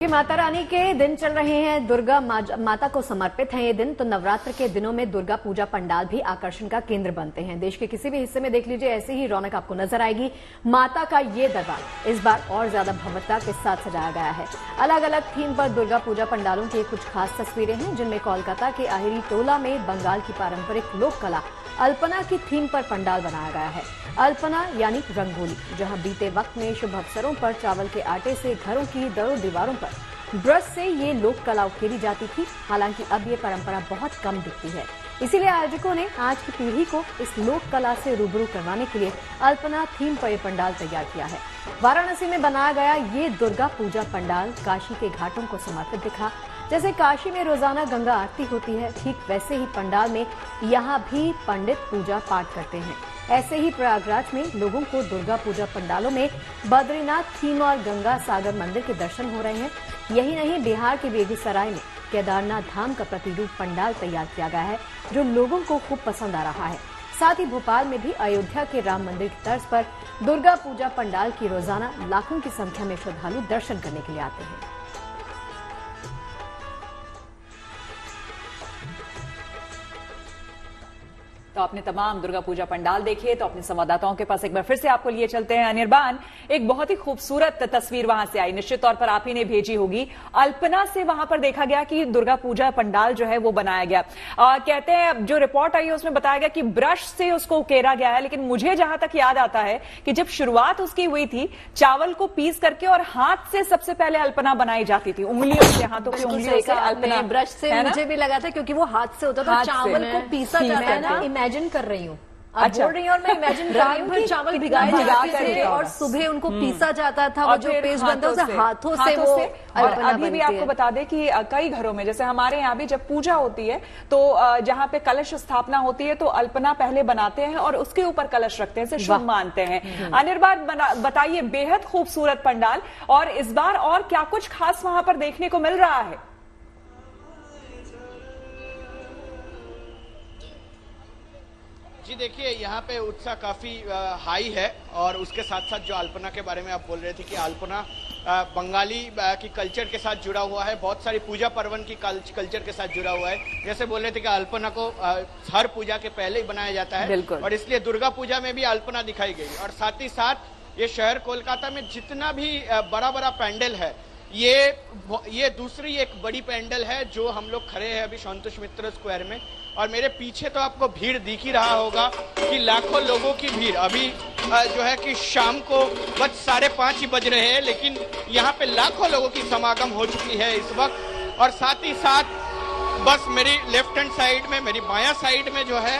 माता रानी के दिन चल रहे हैं, दुर्गा माता को समर्पित है ये दिन। तो नवरात्र के दिनों में दुर्गा पूजा पंडाल भी आकर्षण का केंद्र बनते हैं। देश के किसी भी हिस्से में देख लीजिए, ऐसी ही रौनक आपको नजर आएगी। माता का ये दरबार इस बार और ज्यादा भव्यता के साथ सजाया गया है। अलग अलग थीम पर दुर्गा पूजा पंडालों की कुछ खास तस्वीरें हैं, जिनमें कोलकाता के आहिरी टोला में बंगाल की पारंपरिक लोक कला अल्पना की थीम पर पंडाल बनाया गया है। अल्पना यानी रंगोली, जहां बीते वक्त में शुभ अवसरों पर चावल के आटे से घरों की दरों दीवारों पर ब्रश से ये लोक कला उकेरी जाती थी। हालांकि अब ये परंपरा बहुत कम दिखती है, इसीलिए आयोजकों ने आज की पीढ़ी को इस लोक कला से रूबरू करवाने के लिए अल्पना थीम पर यह पंडाल तैयार किया है। वाराणसी में बनाया गया ये दुर्गा पूजा पंडाल काशी के घाटों को समर्पित दिखा। जैसे काशी में रोजाना गंगा आरती होती है, ठीक वैसे ही पंडाल में यहाँ भी पंडित पूजा पाठ करते हैं। ऐसे ही प्रयागराज में लोगों को दुर्गा पूजा पंडालों में बद्रीनाथ थीम और गंगा सागर मंदिर के दर्शन हो रहे हैं। यही नहीं, बिहार के बेगूसराय में केदारनाथ धाम का प्रतिरूप पंडाल तैयार किया गया है, जो लोगों को खूब पसंद आ रहा है। साथ ही भोपाल में भी अयोध्या के राम मंदिर की तर्ज पर दुर्गा पूजा पंडाल की रोजाना लाखों की संख्या में श्रद्धालु दर्शन करने के लिए आते हैं। तो आपने तमाम दुर्गा पूजा पंडाल देखे, तो अपने संवाददाताओं के पास एक बार फिर से आपको लिए चलते हैं। अनिर्बान, एक बहुत ही खूबसूरत तस्वीर वहां से आई, निश्चित तौर पर आप ही ने भेजी होगी। अल्पना से वहां पर देखा गया कि दुर्गा पूजा पंडाल जो है वो बनाया गया। कहते हैं, जो रिपोर्ट आई है उसमें बताया गया कि ब्रश से उसको उकेरा गया है, लेकिन मुझे जहां तक याद आता है कि जब शुरुआत उसकी हुई थी, चावल को पीस करके और हाथ से सबसे पहले अल्पना बनाई जाती थी, उंगलियों से, हाथों की उंगलियों से अल्पना। ब्रश से मुझे भी लगा था, क्योंकि वो हाथ से होता था, चावल को पीसा जाता है ना। इमेजिन कर रही हूँ, अच्छा बोल रही हूँ, और मैं इमेजिन कर रही हूँ कि चावल भिगाए जाते थे और सुबह उनको पीसा जाता था, वो जो पेस्ट बनता है उसे हाथों से वो। और अभी भी आपको बता दें कि कई घरों में, जैसे हमारे यहाँ भी जब पूजा होती है तो जहाँ पे कलश स्थापना होती है तो अल्पना पहले बनाते हैं और उसके ऊपर कलश रखते हैं, इसे शुभ मानते हैं। अनिर्बान, बताइए, बेहद खूबसूरत पंडाल, और इस बार और क्या कुछ खास वहां पर देखने को मिल रहा है? जी देखिए, यहाँ पे उत्साह काफी हाई है, और उसके साथ साथ जो अल्पना के बारे में आप बोल रहे थे कि अल्पना बंगाली की कल्चर के साथ जुड़ा हुआ है, बहुत सारी पूजा पर्वन की कल्चर के साथ जुड़ा हुआ है। जैसे बोल रहे थे कि अल्पना को हर पूजा के पहले ही बनाया जाता है, और इसलिए दुर्गा पूजा में भी अल्पना दिखाई गई। और साथ ही साथ ये शहर कोलकाता में जितना भी बड़ा बड़ा पैंडल है, ये दूसरी एक बड़ी पैंडल है जो हम लोग खड़े हैं अभी संतोष मित्र स्क्वायर में। और मेरे पीछे तो आपको भीड़ दिख ही रहा होगा कि लाखों लोगों की भीड़। अभी जो है कि शाम को बस 5:30 ही बज रहे हैं, लेकिन यहाँ पे लाखों लोगों की समागम हो चुकी है इस वक्त। और साथ ही साथ बस मेरी लेफ्ट हैंड साइड में, मेरी बायां साइड में जो है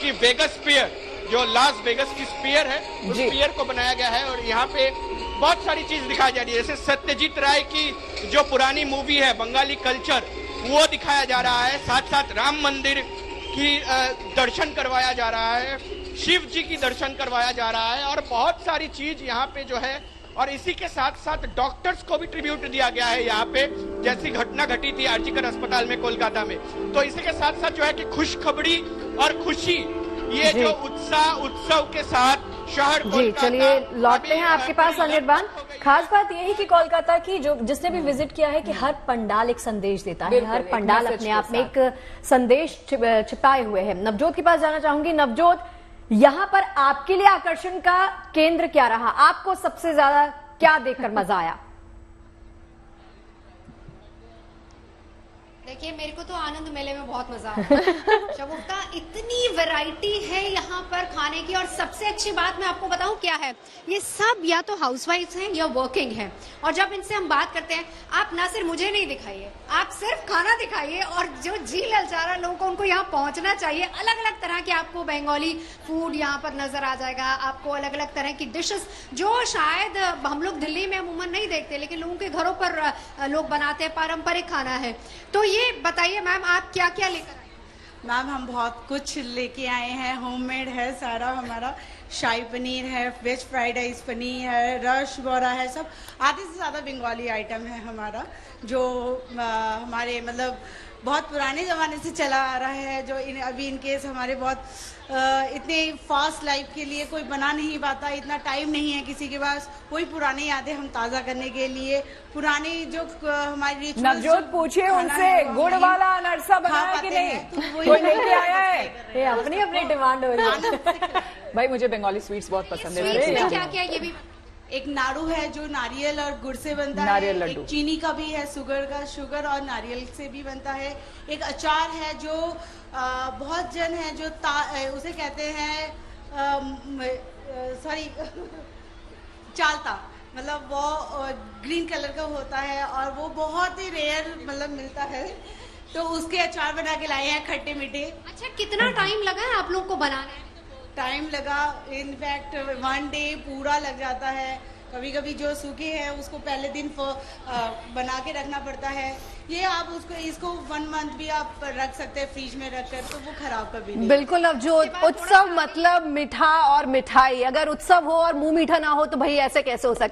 कि वेगस पियर, जो लास वेगस की स्पीयर है, उस स्पीयर को बनाया गया है। और यहाँ पे बहुत सारी चीज दिखाई जा रही है, जैसे सत्यजीत राय की जो पुरानी मूवी है बंगाली कल्चर, वो दिखाया जा रहा है। साथ साथ राम मंदिर की दर्शन करवाया जा रहा है, शिव जी की दर्शन करवाया जा रहा है, और बहुत सारी चीज यहाँ पे जो है। और इसी के साथ साथ डॉक्टर्स को भी ट्रिब्यूट दिया गया है यहाँ पे, जैसी घटना घटी थी आरजीकर अस्पताल में कोलकाता में। तो इसी के साथ साथ जो है कि खुशखबरी और खुशी, ये जो उत्सव के साथ शहर जी। चलिए लौटते हैं आपके पास अनिर्बान। खास बात यह है कि कोलकाता की जिसने भी विजिट किया है कि हर पंडाल एक संदेश देता है, हर पंडाल अपने आप में एक संदेश छिपाए हुए है। नवजोत के पास जाना चाहूंगी। नवजोत, यहाँ पर आपके लिए आकर्षण का केंद्र क्या रहा? आपको सबसे ज्यादा क्या देखकर मजा आया? देखिए, मेरे को तो आनंद मेले में बहुत मजा आया। शगुफ्ता, इतनी वैरायटी है यहाँ पर खाने की, और सबसे अच्छी बात मैं आपको बताऊं क्या है, ये सब या तो हाउसवाइफ्स हैं या वर्किंग हैं। और जब इनसे हम बात करते हैं, आप ना सिर्फ मुझे नहीं दिखाइए, आप सिर्फ खाना दिखाइए, और जो जी ललचारा लोगों को, उनको यहाँ पहुंचना चाहिए। अलग अलग तरह के आपको बंगाली फूड यहाँ पर नजर आ जाएगा, आपको अलग अलग तरह की डिशेस जो शायद हम लोग दिल्ली में अमूमन नहीं देखते, लेकिन लोगों के घरों पर लोग बनाते हैं, पारंपरिक खाना है। तो ये बताइए मैम, आप क्या क्या लेकर आए? मैम, हम बहुत कुछ लेके आए हैं, होममेड है सारा हमारा। शाही पनीर है, वेज फ्राइड राइस पनीर है, रश बोरा है, सब आधे से ज़्यादा बंगाली आइटम है हमारा, जो हमारे मतलब बहुत पुराने ज़माने से चला आ रहा है, जो अभी इन केस हमारे बहुत इतने फास्ट लाइफ के लिए कोई बना नहीं पाता, इतना टाइम नहीं है किसी के पास, वही पुरानी यादें हम ताज़ा करने के लिए पुरानी जो हमारी नवजोत पूछिए उनसे गुड़ वाला अनरसा बनाया है कि नहीं, कोई लेके आया है? ये अपनी अपनी डिमांड हो रही है। भाई मुझे बंगाली स्वीट्स बहुत पसंद है। स्वीट्स में क्या क्या है ये भी एक नाड़ू है जो नारियल और गुड़ से बनता है, नारियल लड्डू। एक चीनी का भी है, शुगर और नारियल से भी बनता है। एक अचार है जो बहुत जन है जो उसे कहते हैं सॉरी चालता, मतलब वो ग्रीन कलर का होता है और वो बहुत ही रेयर मतलब मिलता है, तो उसके अचार बना के लाए हैं खट्टे मीठे। अच्छा, कितना टाइम लगा है आप लोग को बनाने में? टाइम लगा, इनफैक्ट 1 डे पूरा लग जाता है। कभी कभी जो सूखे हैं उसको पहले दिन बना के रखना पड़ता है। ये आप इसको 1 मंथ भी आप रख सकते हैं फ्रिज में रखकर, तो वो खराब कभी नहीं। बिल्कुल नवजोत, उत्सव मतलब मीठा और मिठाई, अगर उत्सव हो और मुंह मीठा ना हो तो भाई ऐसे कैसे हो सकता है।